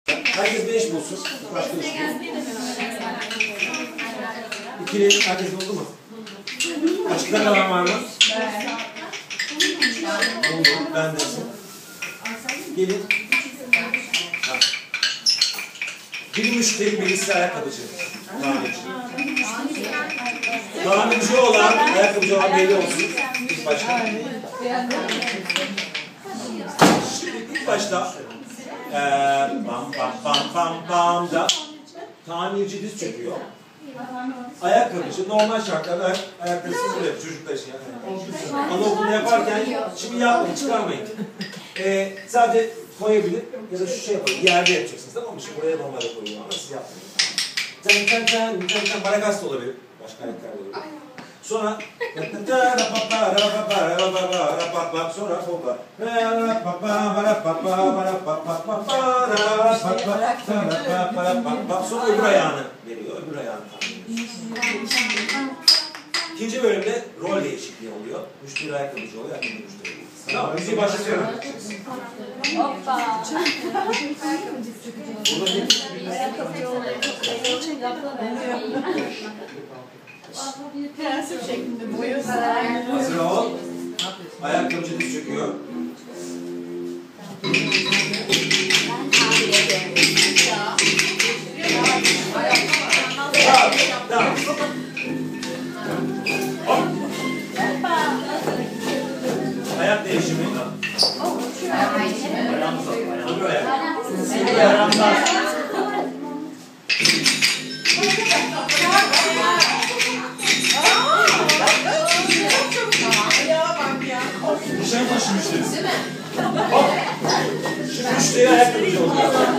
Herkes 5 bulsun. Başka bir şey. İkili herkes buldu mu? Açıkta kalan var mı? Oldu. Ben de. Gelin. Ha. Bir müşteri, birisi ayakkabıcı. Tamirci olan, ayakkabıcı olan belli olsun. İlk başta. Şimdi ilk başta pam pam pam pam pam da tamirci diz çöküyor. Ayakkabıcı normal şartlarda ayakkabısını böyle çocuklar için yani. Anaokulunda yaparken şimdi yapmayın, çıkarmayın. Sadece koyabilir ya da şu şey yapalım, yerde yapacaksınız tamam mı? Şimdi buraya normalde koyuyor ama siz yapmayın. Barakas da olabilir, başka hareketler de olabilir. Sonra sonra hoppa. Sonra öbür ayağını veriyor, öbür ayağını İkinci bölümde rol değişikliği oluyor. Müşteri ayakkabıcı oluyor, ayakkabıcı müşteri. Tamam, müziği başlatıyorum. Hoppa. Prensip şeklinde boyuyorsun. Hazır ol. Ayakkabıcı diz çöküyor. Tamam. Ayak değişimi. Dışarı taşımışız. Hop. Şimdi müşteri ayakkabıcı oluyor.